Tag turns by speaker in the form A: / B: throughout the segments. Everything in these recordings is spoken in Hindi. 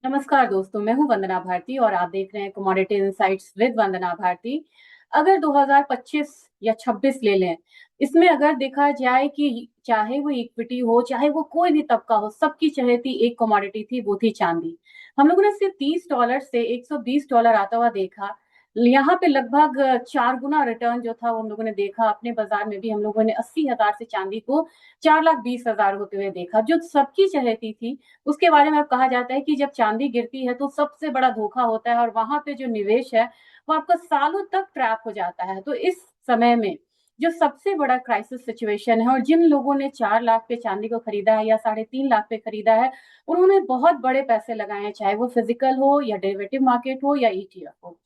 A: नमस्कार दोस्तों, मैं हूं वंदना भारती और आप देख रहे हैं कमोडिटी इनसाइट्स विद वंदना भारती। अगर 2025 या 26 ले लें, इसमें अगर देखा जाए कि चाहे वो इक्विटी हो, चाहे वो कोई भी तबका हो, सबकी चहेती एक कमोडिटी थी, वो थी चांदी। हम लोगों ने सिर्फ $30 से $120 आता हुआ देखा। यहाँ पे लगभग 4 गुना रिटर्न जो था वो हम लोगों ने देखा। अपने बाजार में भी हम लोगों ने 80,000 से चांदी को 4,20,000 होते हुए देखा, जो सबकी चहेती थी। उसके बारे में अब कहा जाता है कि जब चांदी गिरती है तो सबसे बड़ा धोखा होता है और वहां पे जो निवेश है वो आपका सालों तक ट्रैप हो जाता है। तो इस समय में जो सबसे बड़ा क्राइसिस सिचुएशन है और जिन लोगों ने 4 लाख पे चांदी को खरीदा है या 3.5 लाख पे खरीदा है, उन्होंने बहुत बड़े पैसे लगाए हैं, चाहे वो फिजिकल हो या डेरिवेटिव मार्केट हो या ईटीएफ हो।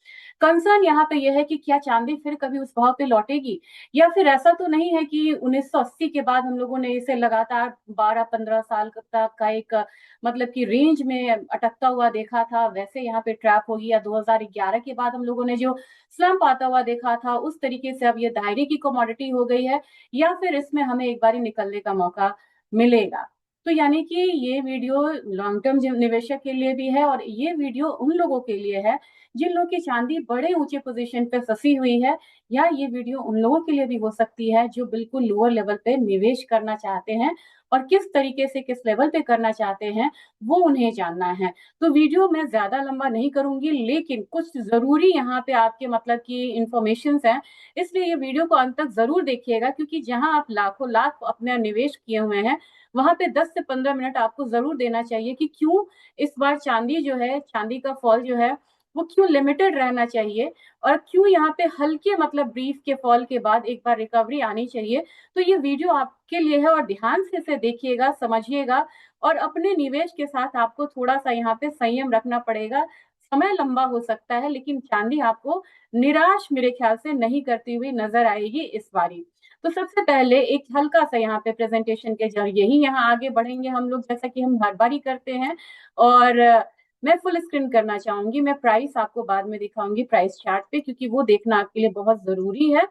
A: कंसर्न यहाँ पे यह है कि क्या चांदी फिर कभी उस भाव पे लौटेगी, या फिर ऐसा तो नहीं है कि 1980 के बाद हम लोगों ने इसे लगातार 12-15 साल तक का एक मतलब कि रेंज में अटकता हुआ देखा था, वैसे यहाँ पे ट्रैप होगी, या 2011 के बाद हम लोगों ने जो स्लम्प आता हुआ देखा था उस तरीके से अब ये दायरे की कमोडिटी हो गई है, या फिर इसमें हमें एक बार निकलने का मौका मिलेगा। तो यानी कि ये वीडियो लॉन्ग टर्म निवेशक के लिए भी है और ये वीडियो उन लोगों के लिए है जिन लोगों की चांदी बड़े ऊंचे पोजीशन पे फंसी हुई है, या ये वीडियो उन लोगों के लिए भी हो सकती है जो बिल्कुल लोअर लेवल पे निवेश करना चाहते हैं और किस तरीके से किस लेवल पे करना चाहते हैं वो उन्हें जानना है। तो वीडियो मैं ज्यादा लंबा नहीं करूंगी, लेकिन कुछ जरूरी यहाँ पे आपके मतलब की इंफॉर्मेशन है, इसलिए ये वीडियो को अंत तक जरूर देखिएगा, क्योंकि जहां आप लाखों लाख अपने निवेश किए हुए हैं वहां पे 10 से 15 मिनट आपको जरूर देना चाहिए कि क्यों इस बार चांदी जो है, चांदी का फॉल जो है वो क्यों लिमिटेड रहना चाहिए, और क्यों यहाँ पे हल्के मतलब ब्रीफ के फॉल के बाद एक बार रिकवरी आनी चाहिए। तो ये वीडियो आपके लिए है और ध्यान से इसे देखिएगा, समझिएगा, और अपने निवेश के साथ आपको थोड़ा सा यहाँ पे संयम रखना पड़ेगा। समय लंबा हो सकता है लेकिन चांदी आपको निराश मेरे ख्याल से नहीं करती हुई नजर आएगी इस बारी। तो सबसे पहले एक हल्का सा यहाँ पे प्रेजेंटेशन के जरिए ही यहाँ आगे बढ़ेंगे हम लोग, जैसा कि हम हर बारी करते हैं। और मैं फुल स्क्रीन करना चाहूंगी, मैं प्राइस आपको बाद में दिखाऊंगी प्राइस चार्ट पे, क्योंकि वो देखना आपके लिए बहुत जरूरी है।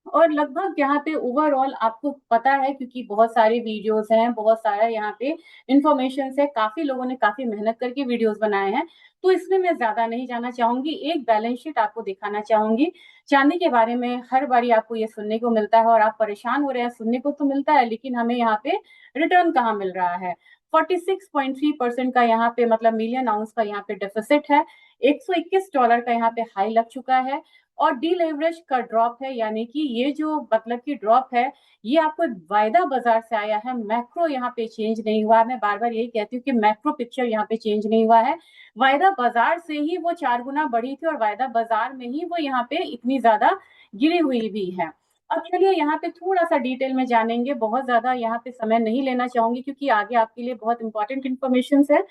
A: और लगभग यहाँ पे ओवरऑल आपको पता है, क्योंकि बहुत सारे वीडियोस हैं, बहुत सारा यहाँ पे इंफॉर्मेशन है, काफी लोगों ने काफी मेहनत करके वीडियोस बनाए हैं, तो इसमें मैं ज्यादा नहीं जाना चाहूंगी। एक बैलेंस शीट आपको दिखाना चाहूंगी। चांदी के बारे में हर बारी आपको ये सुनने को मिलता है और आप परेशान हो रहे हैं, सुनने को तो मिलता है लेकिन हमें यहाँ पे रिटर्न कहाँ मिल रहा है। 46.3% का यहाँ पे मतलब मिलियन आउंस का यहाँ पे डेफिसिट है। $121 का यहाँ पे हाई लग चुका है। और डीलेवरेज का ड्रॉप है, यानी कि ये जो मतलब की ड्रॉप है ये आपको वायदा बाजार से आया है, मैक्रो यहाँ पे चेंज नहीं हुआ। मैं बार बार यही कहती हूँ कि मैक्रो पिक्चर यहाँ पे चेंज नहीं हुआ है। वायदा बाजार से ही वो 4 गुना बढ़ी थी और वायदा बाजार में ही वो यहाँ पे इतनी ज्यादा गिरी हुई भी है। अब चलिए यहाँ पे थोड़ा सा डिटेल में जानेंगे, बहुत ज्यादा यहाँ पे समय नहीं लेना चाहूंगी क्योंकि आगे आपके लिए बहुत इंपॉर्टेंट इन्फॉर्मेशन है।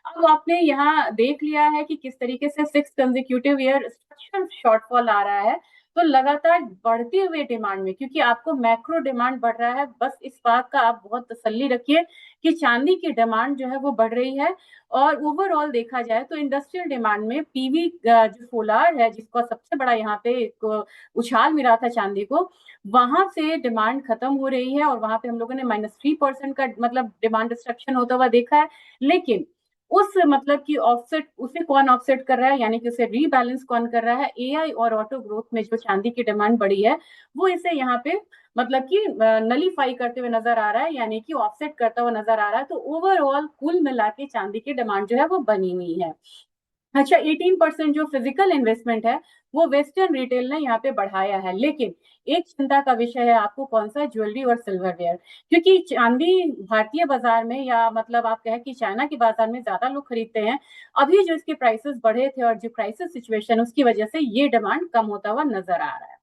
A: अब आपने यहाँ देख लिया है कि किस तरीके से 6 कंसेक्यूटिव ईयर स्ट्रक्चरल शॉर्टफॉल आ रहा है। तो लगातार बढ़ते हुए डिमांड में, क्योंकि आपको मैक्रो डिमांड बढ़ रहा है, बस इस बात का आप बहुत तसल्ली रखिए कि चांदी की डिमांड जो है वो बढ़ रही है। और ओवरऑल देखा जाए तो इंडस्ट्रियल डिमांड में पीवी जो सोलार है, जिसका सबसे बड़ा यहाँ पे एक उछाल मिला था चांदी को, वहां से डिमांड खत्म हो रही है और वहां पे हम लोगों ने -3% का मतलब डिमांड डिस्ट्रक्शन होता हुआ देखा है। लेकिन उस मतलब की ऑफसेट उसे कौन ऑफसेट कर रहा है, यानी कि उसे रीबैलेंस कौन कर रहा है, एआई और ऑटो ग्रोथ में जो चांदी की डिमांड बढ़ी है वो इसे यहाँ पे मतलब कि नलीफाई करते हुए नजर आ रहा है, यानी कि ऑफसेट करता हुआ नजर आ रहा है। तो ओवरऑल कुल मिला के चांदी की डिमांड जो है वो बनी हुई है। अच्छा, 18% जो फिजिकल इन्वेस्टमेंट है वो वेस्टर्न रिटेल ने यहाँ पे बढ़ाया है, लेकिन एक चिंता का विषय है आपको, कौन सा, ज्वेलरी और सिल्वरवेयर। क्योंकि चांदी भारतीय बाजार में या मतलब आप कहें कि चाइना के बाजार में ज्यादा लोग खरीदते हैं। अभी जो इसके प्राइसेस बढ़े थे और जो क्राइसिस सिचुएशन उसकी वजह से ये डिमांड कम होता हुआ नजर आ रहा है।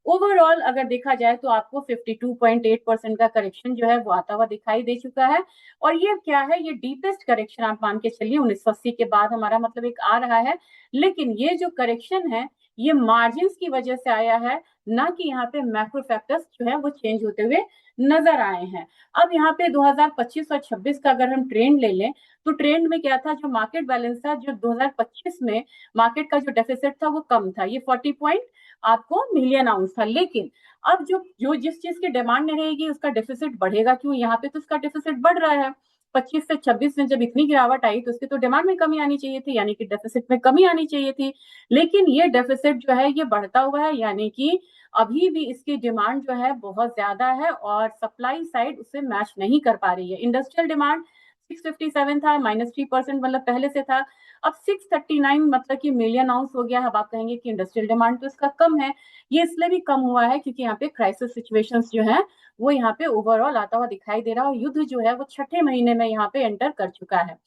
A: ओवरऑल अगर देखा जाए तो आपको 52.8% का करेक्शन जो है वो आता हुआ दिखाई दे चुका है। और ये क्या है, ये डीपेस्ट करेक्शन आप मान के चलिए, 1980 के बाद हमारा मतलब एक आ रहा है। लेकिन ये जो करेक्शन है ये मार्जिन की वजह से आया है, ना कि यहाँ पे मैक्रो फैक्टर्स जो है वो चेंज होते हुए नजर आए हैं। अब यहाँ पे 2025 और 26 का अगर हम ट्रेंड ले लें तो ट्रेंड में क्या था, जो मार्केट बैलेंस था, जो 2025 में मार्केट का जो डेफिसिट था वो कम था, ये 40 पॉइंट आपको मिलियन आउंस था। लेकिन अब जो जो जिस चीज की डिमांड नहीं रहेगी उसका डेफिसिट बढ़ेगा क्यों, यहाँ पे तो उसका डेफिसिट बढ़ रहा है। 25 से 26 में जब इतनी गिरावट आई तो उसकी तो डिमांड में कमी आनी चाहिए थी, यानी कि डेफिसिट में कमी आनी चाहिए थी। लेकिन ये डेफिसिट जो है ये बढ़ता हुआ है, यानी कि अभी भी इसकी डिमांड जो है बहुत ज्यादा है और सप्लाई साइड उसे मैच नहीं कर पा रही है। इंडस्ट्रियल डिमांड 657 था, -3% मतलब पहले से था। अब 639 मतलब कि मिलियन आउंस हो गया है। अब आप कहेंगे कि इंडस्ट्रियल डिमांड तो इसका कम है। ये इसलिए भी कम हुआ है क्योंकि यहाँ पे क्राइसिस सिचुएशंस जो है वो यहाँ पे ओवरऑल आता हुआ दिखाई दे रहा है और युद्ध जो है वो छठे महीने में यहाँ पे एंटर कर चुका है।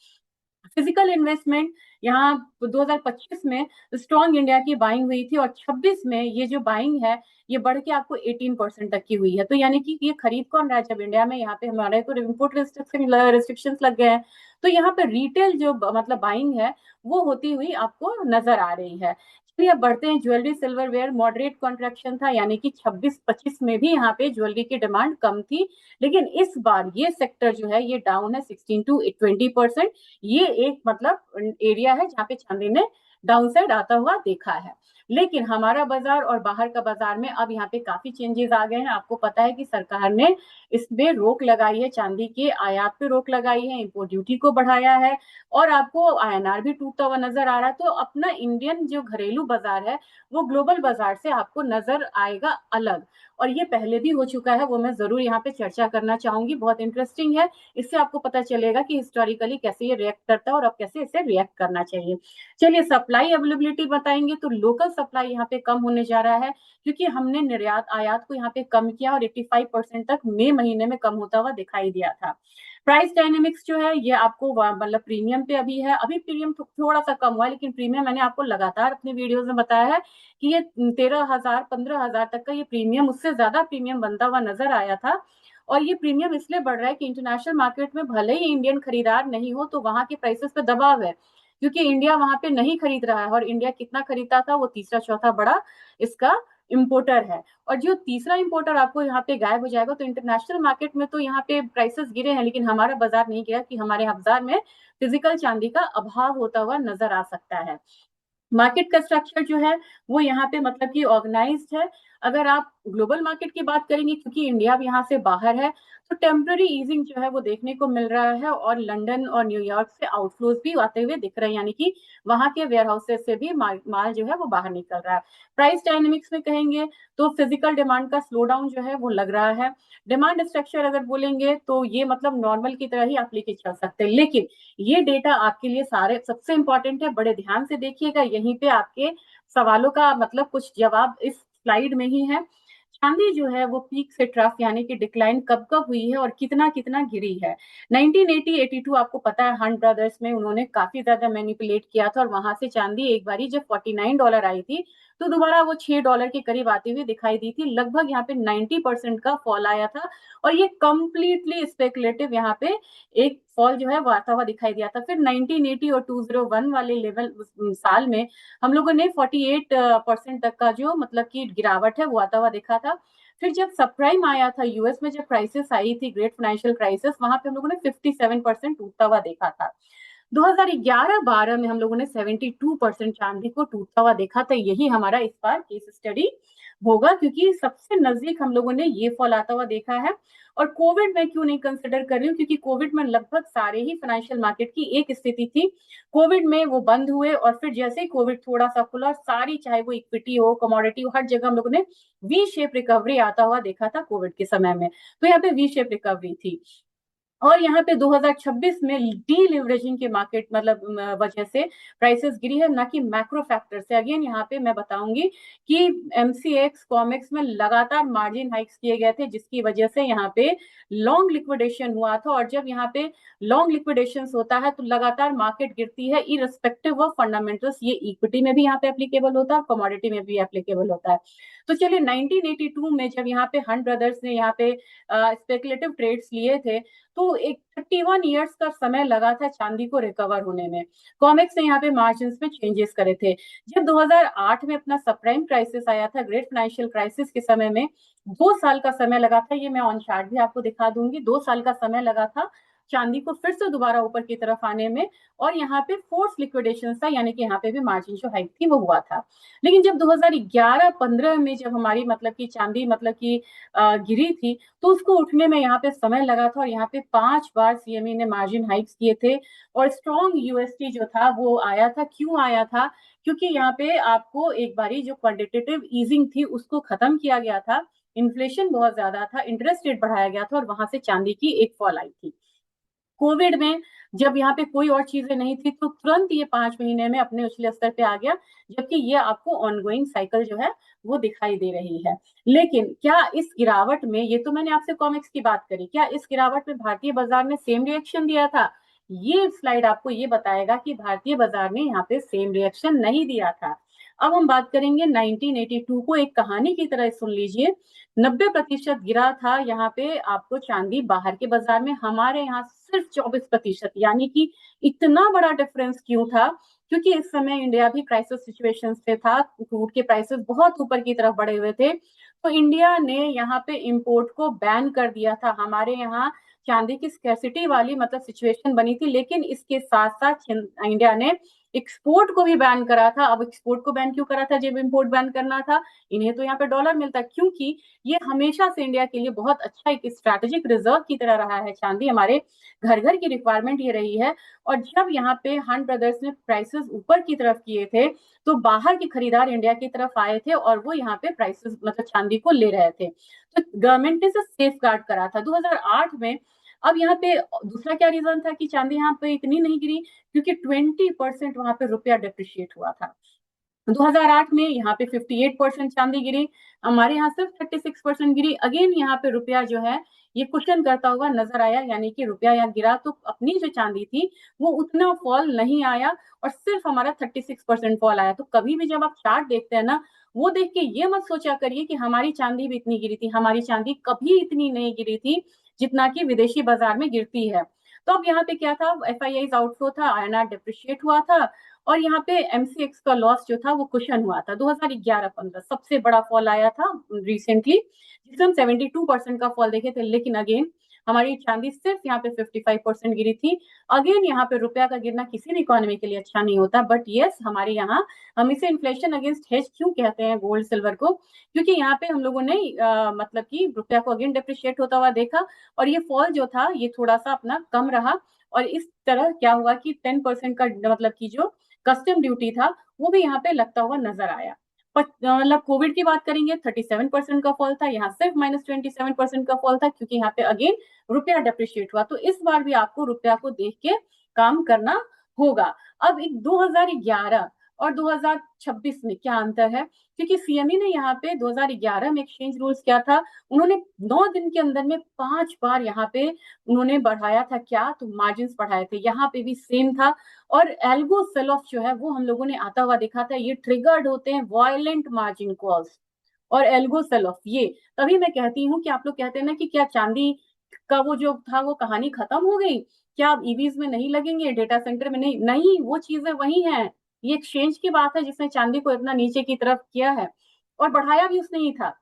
A: फिजिकल इन्वेस्टमेंट यहाँ 2025 में स्ट्रॉन्ग इंडिया की बाइंग हुई थी और 26 में ये जो बाइंग है ये बढ़ के आपको 18% तक की हुई है। तो यानी कि ये खरीद कौन रहा है जब इंडिया में यहाँ पे हमारे तो इम्पोर्ट रिस्ट्रिक्शंस लग गए हैं। तो यहाँ पे रिटेल जो मतलब बाइंग है वो होती हुई आपको नजर आ रही है। चलिए अब बढ़ते हैं ज्वेलरी सिल्वरवेयर। मॉडरेट कॉन्ट्रेक्शन था, यानी कि 26-25 में भी यहाँ पे ज्वेलरी की डिमांड कम थी, लेकिन इस बार ये सेक्टर जो है ये डाउन है 16 to 20%। ये एक मतलब एरिया है जहाँ पे चांदी ने डाउनसाइड आता हुआ देखा है। लेकिन हमारा बाजार और बाहर का बाजार में अब यहाँ पे काफी चेंजेस आ गए हैं। आपको पता है कि सरकार ने इसमें रोक लगाई है, चांदी के आयात पे रोक लगाई है, इंपोर्ट ड्यूटी को बढ़ाया है और आपको आईएनआर भी टूटता हुआ नजर आ रहा है। तो अपना इंडियन जो घरेलू बाजार है वो ग्लोबल बाजार से आपको नजर आएगा अलग। और ये पहले भी हो चुका है, वो मैं जरूर यहाँ पे चर्चा करना चाहूंगी, बहुत इंटरेस्टिंग है। इससे आपको पता चलेगा कि हिस्टोरिकली कैसे ये रिएक्ट करता है और अब कैसे इसे रिएक्ट करना चाहिए। चलिए सप्लाई अवेलेबिलिटी बताएंगे तो लोकल सप्लाई यहाँ पे कम होने जा रहा है क्योंकि हमने निर्यात आयात को यहाँ पे कम किया और 85% तक मई महीने में कम होता हुआ दिखाई दिया था। प्राइस डायनेमिक्स जो है ये आपको मतलब प्रीमियम पे अभी है, अभी प्रीमियम थोड़ा सा कम हुआ है, लेकिन प्रीमियम मैंने आपको लगातार अपने वीडियोस में बताया है कि ये 13,000 15,000 तक का ये प्रीमियम, उससे ज्यादा प्रीमियम बनता हुआ नजर आया था। और ये प्रीमियम इसलिए बढ़ रहा है कि इंटरनेशनल मार्केट में भले ही इंडियन खरीदार नहीं हो तो वहां के प्राइसेस पे दबाव है, क्योंकि इंडिया वहां पे नहीं खरीद रहा है। और इंडिया कितना खरीदता था, वो तीसरा चौथा बड़ा इसका इम्पोर्टर है। और जो तीसरा इम्पोर्टर आपको यहाँ पे गायब हो जाएगा तो इंटरनेशनल मार्केट में तो यहाँ पे प्राइसेस गिरे हैं, लेकिन हमारा बाजार नहीं गिरा कि हमारे बाजार में फिजिकल चांदी का अभाव होता हुआ नजर आ सकता है। मार्केट का स्ट्रक्चर जो है वो यहाँ पे मतलब कि ऑर्गेनाइज्ड है। अगर आप ग्लोबल मार्केट की बात करेंगे, क्योंकि इंडिया अब यहाँ से बाहर है, तो टेम्पररी ईजिंग जो है वो देखने को मिल रहा है और लंदन और न्यूयॉर्क से आउटफ्लोज भी आते हुए दिख रहे हैं, यानी कि वहां के वेयर हाउसेस से भी माल जो है वो बाहर निकल रहा है। प्राइस डायनेमिक्स में कहेंगे तो फिजिकल डिमांड का स्लो डाउन जो है वो लग रहा है। डिमांड स्ट्रक्चर अगर बोलेंगे तो ये मतलब नॉर्मल की तरह ही आप लेके चल सकते हैं, लेकिन ये डेटा आपके लिए सारे सबसे इंपॉर्टेंट है, बड़े ध्यान से देखिएगा। यहीं पे आपके सवालों का मतलब कुछ जवाब इस स्लाइड में ही है। चांदी जो है वो पीक से ट्रफ यानी कि डिक्लाइन कब कब हुई है और कितना कितना गिरी है। 1980-82 आपको पता है हंट ब्रदर्स में उन्होंने काफी ज्यादा मैनिपुलेट किया था और वहां से चांदी एक बारी जब $49 आई थी तो दोबारा वो $6 के करीब आती हुई दिखाई दी थी। लगभग यहाँ पे 90% का फॉल आया था और ये कंप्लीटली स्पेकुलेटिव यहाँ पे एक फॉल जो है वो आता हुआ दिखाई दिया था। फिर 1980 और 201 वाले लेवल साल में हम लोगों ने 48% तक का जो मतलब की गिरावट है वो आता हुआ देखा था। फिर जब सबप्राइम आया था यूएस में, जब क्राइसिस आई थी, ग्रेट फाइनेंशियल क्राइसिस, वहां पे हम लोगों ने 57% टूटता हुआ देखा था। 2011-12 में हम लोगों ने 72% चांदी को टूटता हुआ देखा था। यही हमारा इस बार केस स्टडी होगा क्योंकि सबसे नजदीक हम लोगों ने ये फॉल आता हुआ देखा है। और कोविड में क्यों नहीं कंसिडर कर रही हूँ, क्योंकि कोविड में लगभग सारे ही फाइनेंशियल मार्केट की एक स्थिति थी। कोविड में वो बंद हुए और फिर जैसे ही कोविड थोड़ा सा खुला, सारी चाहे वो इक्विटी हो, कमोडिटी हो, हर जगह हम लोगों ने वी शेप रिकवरी आता हुआ देखा था कोविड के समय में। तो यहाँ पे वी शेप रिकवरी थी। और यहाँ पे 2026 में डी लिवरेजिंग के मार्केट मतलब वजह से प्राइसेस गिरी है, ना कि मैक्रो फैक्टर से। अगेन यहाँ पे मैं बताऊंगी कि एमसीएक्स कॉमेक्स में लगातार मार्जिन हाइक्स किए गए थे जिसकी वजह से यहाँ पे लॉन्ग लिक्विडेशन हुआ था। और जब यहाँ पे लॉन्ग लिक्विडेशन होता है तो लगातार मार्केट गिरती है इररिस्पेक्टिव ऑफ फंडामेंटल्स। ये इक्विटी में भी यहाँ पे एप्लीकेबल होता है और कमोडिटी में भी एप्लीकेबल होता है। तो चलिए 1982 में जब यहाँ पे हंट ब्रदर्स ने यहाँ पे स्पेकुलेटिव ट्रेड्स लिए थे तो एक 31 ईयर्स का समय लगा था चांदी को रिकवर होने में। कॉमेक्स ने यहाँ पे मार्जिन में चेंजेस करे थे। जब 2008 में अपना सबप्राइम क्राइसिस आया था, ग्रेट फाइनेंशियल क्राइसिस के समय में 2 साल का समय लगा था। ये मैं ऑन चार्ट भी आपको दिखा दूंगी, 2 साल का समय लगा था चांदी को फिर से दोबारा ऊपर की तरफ आने में, और यहाँ पे फोर्स लिक्विडेशन था, यानी कि यहाँ पे भी मार्जिन जो हाइक थी वो हुआ था। लेकिन जब 2011-15 में जब हमारी मतलब की चांदी मतलब की गिरी थी, तो उसको उठने में यहाँ पे समय लगा था, और यहाँ पे 5 बार सीएमई ने मार्जिन हाइक्स किए थे, और स्ट्रॉन्ग यूएसटी जो था वो आया था। क्यों आया था? क्योंकि यहाँ पे आपको एक बारी जो क्वांटिटेटिव ईजिंग थी उसको खत्म किया गया था, इन्फ्लेशन बहुत ज्यादा था, इंटरेस्ट रेट बढ़ाया गया था, और वहां से चांदी की एक फॉल आई थी। कोविड में जब यहाँ पे कोई और चीजें नहीं थी, तो तुरंत ये 5 महीने में अपने उछले स्तर पे आ गया, जबकि ये आपको ऑनगोइंग साइकिल जो है वो दिखाई दे रही है। लेकिन क्या इस गिरावट में, ये तो मैंने आपसे कॉमिक्स की बात करी, क्या इस गिरावट में भारतीय बाजार ने सेम रिएक्शन दिया था? ये स्लाइड आपको ये बताएगा कि भारतीय बाजार ने यहाँ पे सेम रिएक्शन नहीं दिया था। अब हम बात करेंगे 1982 को, एक कहानी की तरह सुन लीजिए। 90% गिरा था यहाँ पे आपको चांदी बाहर के बाजार में, हमारे यहाँ सिर्फ 24%। यानी कि इतना बड़ा डिफरेंस क्यों था? क्योंकि इस समय इंडिया भी क्राइसिस सिचुएशन से था, क्रूड के प्राइसेस बहुत ऊपर की तरफ बढ़े हुए थे, तो इंडिया ने यहाँ पे इंपोर्ट को बैन कर दिया था। हमारे यहाँ चांदी की स्कैसिटी वाली मतलब सिचुएशन बनी थी, लेकिन इसके साथ साथ इंडिया ने एक्सपोर्ट को भी बैन करा था। अब एक्सपोर्ट को बैन क्यों करा था जब इंपोर्ट बैन करना था? इन्हें तो यहाँ पे डॉलर मिलता, क्योंकि ये हमेशा से इंडिया के लिए बहुत अच्छा एक स्ट्रैटेजिक रिजर्व की तरह रहा है। चांदी हमारे घर घर की रिक्वायरमेंट ये रही है, और जब यहाँ पे हंट ब्रदर्स ने प्राइसेस ऊपर की तरफ किए थे, तो बाहर के खरीदार इंडिया की तरफ आए थे, और वो यहाँ पे प्राइसेस मतलब चांदी को ले रहे थे। तो गवर्नमेंट ने इसे सेफ गार्ड करा था 2008 में। अब यहाँ पे दूसरा क्या रीजन था कि चांदी यहाँ पे इतनी नहीं गिरी? क्योंकि 20% वहां पे रुपया डिप्रिशिएट हुआ था। 2008 में यहाँ पे 58% चांदी गिरी, हमारे यहाँ सिर्फ 36% गिरी। अगेन यहाँ पे रुपया जो है ये कुशन करता हुआ नजर आया, यानी कि रुपया यहाँ गिरा तो अपनी जो चांदी थी वो उतना फॉल नहीं आया, और सिर्फ हमारा 36% फॉल आया। तो कभी भी जब आप चार्ट देखते हैं ना, वो देख के ये मत सोचा करिए कि हमारी चांदी भी इतनी गिरी थी। हमारी चांदी कभी इतनी नहीं गिरी थी जितना कि विदेशी बाजार में गिरती है। तो अब यहाँ पे क्या था, FII आउटफ्लो था, INR डिप्रिशिएट हुआ था, और यहाँ पे MCX का लॉस जो था वो कुशन हुआ था। 2011-15 सबसे बड़ा फॉल आया था रिसेंटली, जिसमें हम 72% का फॉल देखे थे। लेकिन अगेन हमारी चांदी सिर्फ यहाँ पे 55% गिरी थी। अगेन यहाँ पे रुपया का गिरना किसी भी इकोनॉमी के लिए अच्छा नहीं होता, बट यस हमारे यहाँ हम इसे इन्फ्लेशन अगेंस्ट हेज क्यों कहते हैं गोल्ड सिल्वर को? क्योंकि यहाँ पे हम लोगों ने मतलब कि रुपया को अगेन डिप्रिशिएट होता हुआ देखा, और ये फॉल जो था ये थोड़ा सा अपना कम रहा, और इस तरह क्या हुआ कि 10% का मतलब की जो कस्टम ड्यूटी था वो भी यहाँ पे लगता हुआ नजर आया। मतलब कोविड की बात करेंगे, 37% का फॉल था, यहाँ सिर्फ -27% का फॉल था, क्योंकि यहाँ पे अगेन रुपया डेप्रिशिएट हुआ। तो इस बार भी आपको रुपया को देख के काम करना होगा। अब एक 2011 और 2026 में क्या अंतर है? क्योंकि सीएमई ने यहाँ पे 2011 में एक्सचेंज रूल्स क्या था, उन्होंने 9 दिन के अंदर में 5 बार यहाँ पे उन्होंने बढ़ाया था, क्या तो मार्जिन बढ़ाए थे। यहाँ पे भी सेम था, और एल्गो सेल ऑफ जो है वो हम लोगों ने आता हुआ देखा था। ये ट्रिगर्ड होते हैं वायलेंट मार्जिन कॉल्स और एल्गो सेल ऑफ। ये तभी मैं कहती हूँ कि आप लोग कहते हैं ना कि क्या चांदी का वो जो था वो कहानी खत्म हो गई, क्या अब ईवीज में नहीं लगेंगे, डेटा सेंटर में नहीं, नहीं वो चीजें वही हैं। ये एक्सचेंज की बात है जिसने चांदी को इतना नीचे की तरफ किया है, और बढ़ाया भी उसने ही था।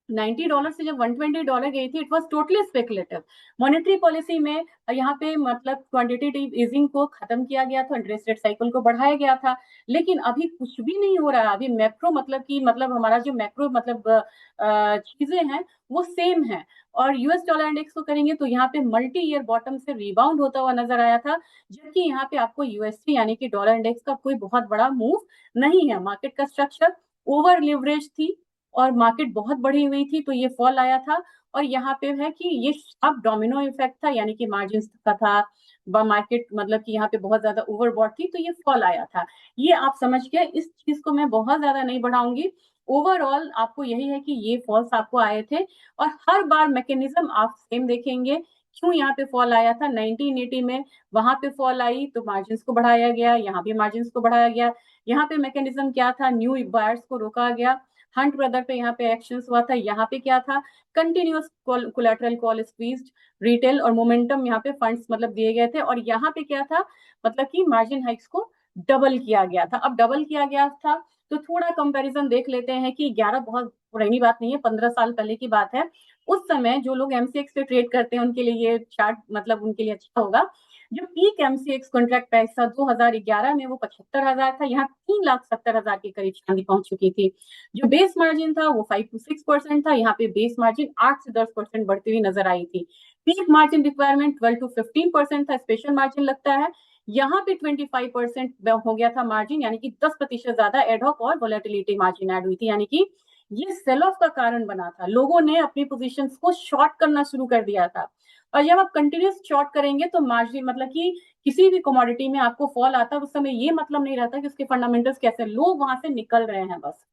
A: $90 से जब $120 गई थी, it was totally speculative. Monetary policy में यहाँ पे मतलब क्वांटिटेटिव ईजिंग को खत्म किया गया था, इंटरेस्ट रेट साइकिल को बढ़ाया गया था, लेकिन अभी कुछ भी नहीं हो रहा है। अभी मैक्रो मतलब की मतलब हमारा जो मैक्रो मतलब चीजें हैं वो सेम है। और यूएस डॉलर इंडेक्स को करेंगे तो यहाँ पे मल्टी ईयर बॉटम से रिबाउंड होता हुआ नजर आया था, जबकि यहाँ पे आपको यूएसडी यानी कि डॉलर इंडेक्स का कोई बहुत बड़ा मूव नहीं है। मार्केट का स्ट्रक्चर ओवर लिवरेज थी, और मार्केट बहुत बढ़ी हुई थी, तो ये फॉल आया था। और यहाँ पे है कि ये अब डोमिनो इफेक्ट था, यानी कि मार्जिन का था, मार्केट मतलब कि यहाँ पे बहुत ज्यादा ओवरबॉट थी, तो ये फॉल आया था। ये आप समझ के इस चीज को मैं बहुत ज्यादा नहीं बढ़ाऊंगी। ओवरऑल आपको यही है कि ये फॉल्स आपको आए थे, और हर बार मैकेनिज्म आप सेम देखेंगे। क्यों यहाँ पे फॉल आया था 1980 में, वहां पे फॉल आई तो मार्जिन को बढ़ाया गया, यहाँ भी मार्जिन को बढ़ाया गया। यहाँ पे मैकेनिज्म क्या था, न्यू बायर्स को रोका गया। हंट ब्रदर पे यहाँ पे एक्शन हुआ था, यहाँ पे क्या था, continuous collateral call squeezed retail और मोमेंटम यहाँ पे फंड्स मतलब दिए गए थे। और यहाँ पे क्या था, मतलब कि मार्जिन हाइक्स को डबल किया गया था। अब डबल किया गया था तो थोड़ा कंपैरिजन देख लेते हैं कि 11 बहुत पुरानी बात नहीं है, 15 साल पहले की बात है। उस समय जो लोग एमसीएक्स पे ट्रेड करते हैं उनके लिए ये चार्ट मतलब उनके लिए अच्छा होगा। जो पीक एमसीएक्स कॉन्ट्रैक्ट प्राइस था 2011 में वो 75,000 था, यहाँ 3,70,000 के करीब चांदी पहुंच चुकी थी। जो बेस मार्जिन था वो 5 to 6% था, यहाँ पे बेस मार्जिन 8 से 10% बढ़ती हुई नजर आई थी। पीक मार्जिन रिक्वायरमेंट 12 to 15% था, स्पेशल मार्जिन लगता है। यहाँ पे 25% हो गया था मार्जिन, यानी कि 10% ज्यादा एडहॉक और वोलेटिलिटी मार्जिन ऐड हुई थी, यानी कि ये सेल ऑफ का कारण बना था। लोगों ने अपनी पोजीशंस को शॉर्ट करना शुरू कर दिया था। और जब आप कंटिन्यूस शॉर्ट करेंगे तो मार्जिन मतलब कि किसी भी कमोडिटी में आपको फॉल आता है उस समय ये मतलब नहीं रहता कि उसके फंडामेंटल्स कैसे, लोग वहां से निकल रहे हैं बस।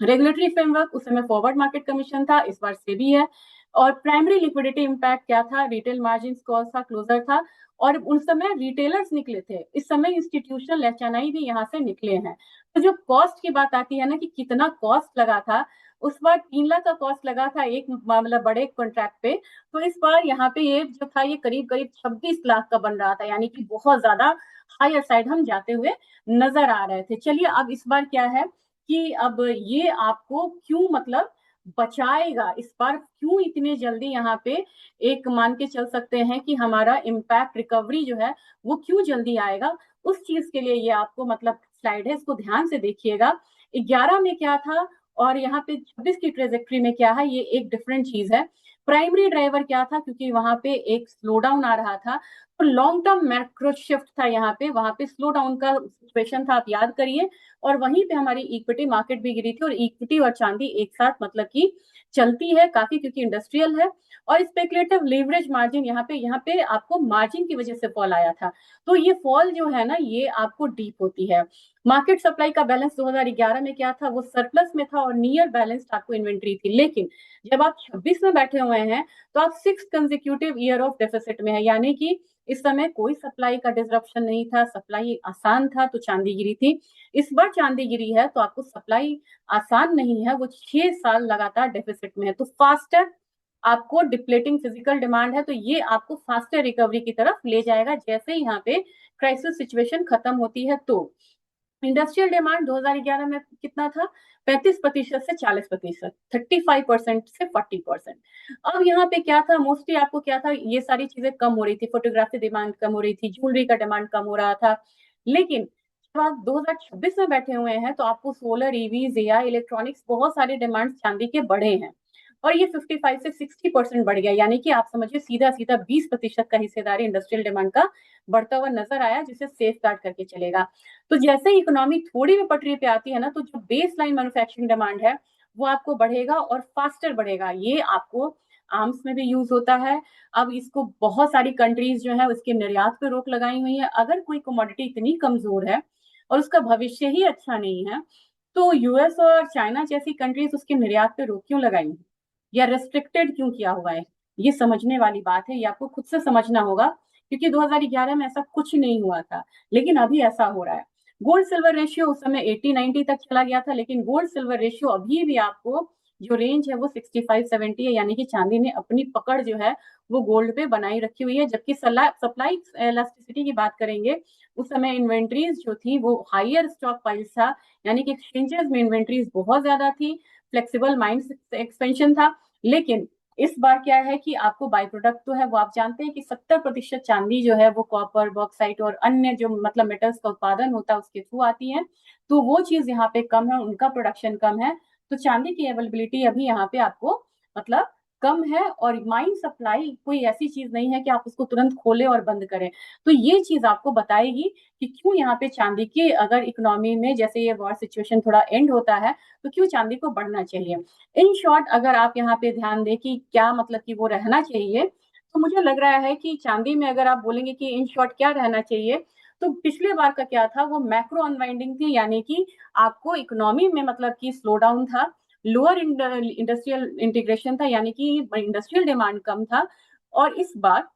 A: रेगुलेटरी फ्रेमवर्क उस समय फॉरवर्ड मार्केट कमीशन था, इस बार सेबी है। और प्राइमरी लिक्विडिटी इंपैक्ट क्या था, रिटेल मार्जिन कॉल था, क्लोजर था। और उस समय रिटेलर्स निकले थे, इस समय इंस्टीट्यूशनल एचएनआई भी यहाँ से निकले हैं। तो जो कॉस्ट की बात आती है ना कि कितना कॉस्ट लगा था, उस बार 3 लाख का कॉस्ट लगा था एक मतलब बड़े कॉन्ट्रैक्ट पे। तो इस बार यहाँ पे ये जो था ये करीब करीब 26 लाख का बन रहा था, यानी कि बहुत ज्यादा हायर साइड हम जाते हुए नजर आ रहे थे। चलिए अब इस बार क्या है कि अब ये आपको क्यों मतलब बचाएगा, इस बार क्यों इतने जल्दी यहाँ पे एक मान के चल सकते हैं कि हमारा इम्पैक्ट रिकवरी जो है वो क्यों जल्दी आएगा। उस चीज के लिए ये आपको मतलब स्लाइड है, इसको ध्यान से देखिएगा। 11 में क्या था और यहाँ पे 26 की ट्रेजेक्ट्री में क्या है, ये एक डिफरेंट चीज है। प्राइमरी ड्राइवर क्या था, क्योंकि वहां पे एक स्लो डाउन आ रहा था, तो लॉन्ग टर्म मैक्रो शिफ्ट था यहाँ पे, वहां पे स्लो डाउन का सिचुएशन था, आप याद करिए। और वहीं पे हमारी इक्विटी मार्केट भी गिरी थी, और इक्विटी और चांदी एक साथ मतलब कि चलती है काफी, क्योंकि इंडस्ट्रियल है। और स्पेकुलेटिव लीवरेज मार्जिन यहाँ पे आपको मार्जिन की वजह से फॉल आया था। तो ये फॉल जो है ना ये आपको डीप होती है। मार्केट सप्लाई का बैलेंस 2011 में क्या था, वो सरप्लस में था और नियर बैलेंस्ड आपको इन्वेंट्री थी। लेकिन जब आप 26 में बैठे हुए हैं तो आप 6 कंसेक्यूटिव ईयर ऑफ डेफिसिट में है, यानी कि इस समय कोई सप्लाई का डिसरप्शन नहीं था, सप्लाई आसान था तो चांदी गिरी थी। इस बार चांदी गिरी है तो आपको सप्लाई आसान नहीं है, वो 6 साल लगातार डेफिसिट में है। तो फास्टर आपको डिप्लेटिंग फिजिकल डिमांड है, तो ये आपको फास्टर रिकवरी की तरफ ले जाएगा जैसे यहाँ पे क्राइसिस सिचुएशन खत्म होती है। तो इंडस्ट्रियल डिमांड 2011 में कितना था, 35% से 40%, 35% से 40%। अब यहाँ पे क्या था, मोस्टली आपको क्या था, ये सारी चीजें कम हो रही थी, फोटोग्राफी डिमांड कम हो रही थी, ज्वेलरी का डिमांड कम हो रहा था। लेकिन जब आप 2026 में बैठे हुए हैं तो आपको सोलर, ईवीज, एआई, इलेक्ट्रॉनिक्स, बहुत सारे डिमांड चांदी के बढ़े हैं। और ये 55 से 60% बढ़ गया, यानी कि आप समझिए सीधा सीधा 20% का हिस्सेदारी इंडस्ट्रियल डिमांड का बढ़ता हुआ नजर आया, जिसे सेफ गार्ड करके चलेगा। तो जैसे ही इकोनॉमी थोड़ी भी पटरी पे आती है ना, तो जो बेस लाइन मैन्युफैक्चरिंग डिमांड है वो आपको बढ़ेगा और फास्टर बढ़ेगा। ये आपको आर्म्स में भी यूज होता है। अब इसको बहुत सारी कंट्रीज जो है उसके निर्यात पे रोक लगाई हुई है। अगर कोई कमोडिटी इतनी कमजोर है और उसका भविष्य ही अच्छा नहीं है, तो यूएस और चाइना जैसी कंट्रीज उसके निर्यात पे रोक क्यों लगाई या रेस्ट्रिक्टेड क्यों किया हुआ है, ये समझने वाली बात है। ये आपको खुद से समझना होगा, क्योंकि 2011 में ऐसा कुछ नहीं हुआ था, लेकिन अभी ऐसा हो रहा है। गोल्ड सिल्वर रेशियो उस समय 80-90 तक चला गया था, लेकिन गोल्ड सिल्वर रेशियो अभी भी आपको जो रेंज है वो 65-70 है, यानी कि चांदी ने अपनी पकड़ जो है वो गोल्ड पे बनाई रखी हुई है। जबकि सप्लाई इलास्टिसिटी की बात करेंगे, उस समय इन्वेंट्रीज जो थी वो हायर स्टॉक पाइल्स था, यानी कि एक्सचेंजेस में इन्वेंट्रीज बहुत ज्यादा थी, फ्लेक्सिबल माइंड एक्सपेंशन था। लेकिन इस बार क्या है कि आपको बाई प्रोडक्ट तो है, वो आप जानते हैं कि 70% चांदी जो है वो कॉपर, बॉक्साइट और अन्य जो मतलब मेटल्स का उत्पादन होता है उसके थ्रू आती है। तो वो चीज यहाँ पे कम है, उनका प्रोडक्शन कम है। तो चांदी की अवेलेबिलिटी अभी यहाँ पे आपको मतलब कम है। और माइन सप्लाई कोई ऐसी चीज नहीं है कि आप उसको तुरंत खोले और बंद करें। तो ये चीज आपको बताएगी कि क्यों यहाँ पे चांदी की, अगर इकोनॉमी में जैसे ये वॉर सिचुएशन थोड़ा एंड होता है तो क्यों चांदी को बढ़ना चाहिए। इन शॉर्ट अगर आप यहाँ पे ध्यान दें कि क्या मतलब कि वो रहना चाहिए, तो मुझे लग रहा है कि चांदी में अगर आप बोलेंगे कि इन शॉर्ट क्या रहना चाहिए, तो पिछले बार का क्या था, वो मैक्रो अनवाइंडिंग थी, यानी कि आपको इकोनॉमी में मतलब कि स्लो डाउन था, लोअर इंडस्ट्रियल इंटीग्रेशन था, यानी कि इंडस्ट्रियल डिमांड कम था। और इस बार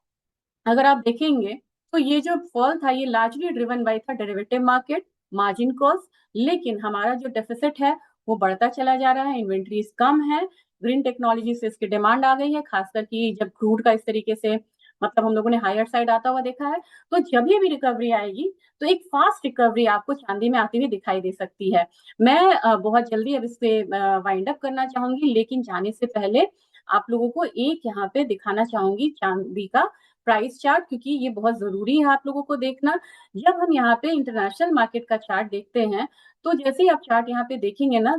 A: अगर आप देखेंगे तो ये जो फॉल था ये लार्जली ड्रिवन बाय था डेरिवेटिव मार्केट, मार्जिन कॉल्स। लेकिन हमारा जो डेफिसिट है वो बढ़ता चला जा रहा है, इन्वेंट्रीज कम है, ग्रीन टेक्नोलॉजी से इसकी डिमांड आ गई है, खासकर कि जब क्रूड का इस तरीके से मतलब हम लोगों ने हायर साइड आता हुआ देखा है। तो जब ये भी रिकवरी आएगी तो एक फास्ट रिकवरी आपको चांदी में आती हुई दिखाई दे सकती है। मैं बहुत जल्दी अब इससे वाइंड अप करना चाहूंगी, लेकिन जाने से पहले आप लोगों को एक यहाँ पे दिखाना चाहूंगी चांदी का प्राइस चार्ट, क्योंकि ये बहुत जरूरी है आप लोगों को देखना। जब हम यहाँ पे इंटरनेशनल मार्केट का चार्ट देखते हैं, तो जैसे ही आप चार्ट यहाँ पे देखेंगे ना,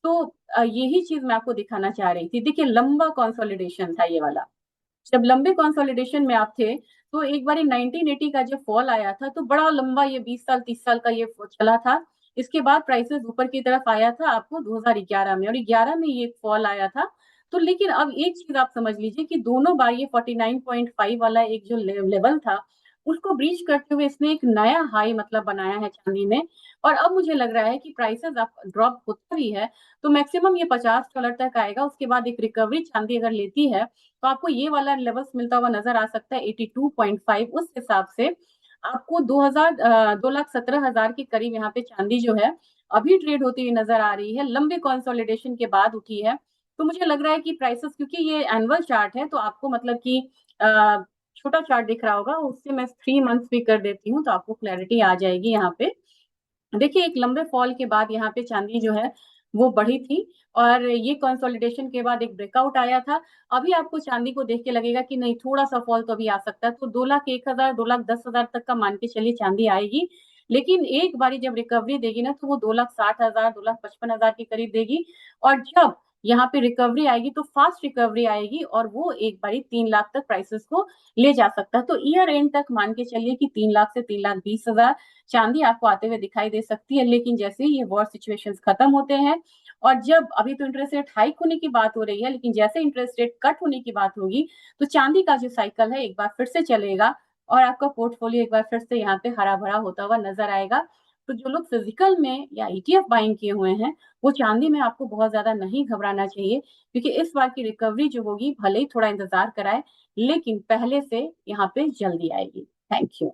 A: तो यही चीज मैं आपको दिखाना चाह रही थी। देखिए, लंबा कंसोलिडेशन था ये वाला। जब लंबे कंसोलिडेशन में आप थे, तो एक बार 1980 का जब फॉल आया था, तो बड़ा लंबा ये 20 साल 30 साल का ये चला था। इसके बाद प्राइसेस ऊपर की तरफ आया था आपको 2011 में, और 11 में ये फॉल आया था। तो लेकिन अब एक चीज आप समझ लीजिए कि दोनों बार ये 49.5 वाला एक जो लेवल था, उसको ब्रीच करते हुए इसने एक नया हाई मतलब बनाया है चांदी ने। और अब मुझे लग रहा है कि प्राइसेस आप ड्रॉप होता भी है तो मैक्सिमम ये $50 तक आएगा। उसके बाद एक रिकवरी चांदी अगर लेती है, तो आपको ये वाला लेवल्स मिलता हुआ नजर आ सकता है 82.5। उस हिसाब से आपको 2,17,000 के करीब यहाँ पे चांदी जो है अभी ट्रेड होती हुई नजर आ रही है, लंबे कंसोलिडेशन के बाद उठी है। तो मुझे लग रहा है कि प्राइसेस, क्योंकि ये एनुअल चार्ट है, तो आपको मतलब कि छोटा चार्ट दिख रहा होगा, उससे मैं 3 मंथ्स भी कर देती हूँ, तो आपको क्लैरिटी आ जाएगी यहाँ पे। देखिए, एक लंबे फॉल के बाद यहाँ पे चांदी जो है वो बढ़ी थी, और ये कंसोलिडेशन के बाद एक ब्रेकआउट आया था। अभी आपको चांदी को देख के लगेगा कि नहीं, थोड़ा सा फॉल तो अभी आ सकता है, तो 2,01,000 2,10,000 तक का मान के चलिए चांदी आएगी। लेकिन एक बारी जब रिकवरी देगी ना, तो वो 2,60,000 2,55,000 के करीब देगी। और जब यहाँ पे रिकवरी आएगी तो फास्ट रिकवरी आएगी, और वो एक बारी 3 लाख तक प्राइसेस को ले जा सकता है। तो ईयर एंड तक मान के चलिए कि 3 लाख से 3,20,000 चांदी आपको आते हुए दिखाई दे सकती है। लेकिन जैसे ही ये वॉर सिचुएशंस खत्म होते हैं, और जब अभी तो इंटरेस्ट रेट हाइक होने की बात हो रही है, लेकिन जैसे इंटरेस्ट रेट कट होने की बात होगी, तो चांदी का जो साइकिल है एक बार फिर से चलेगा, और आपका पोर्टफोलियो एक बार फिर से यहाँ पे हरा भरा होता हुआ नजर आएगा। तो जो लोग फिजिकल में या ईटीएफ बाइंग किए हुए हैं, वो चांदी में आपको बहुत ज्यादा नहीं घबराना चाहिए, क्योंकि इस बार की रिकवरी जो होगी, भले ही थोड़ा इंतजार कराए, लेकिन पहले से यहाँ पे जल्दी आएगी। Thank you.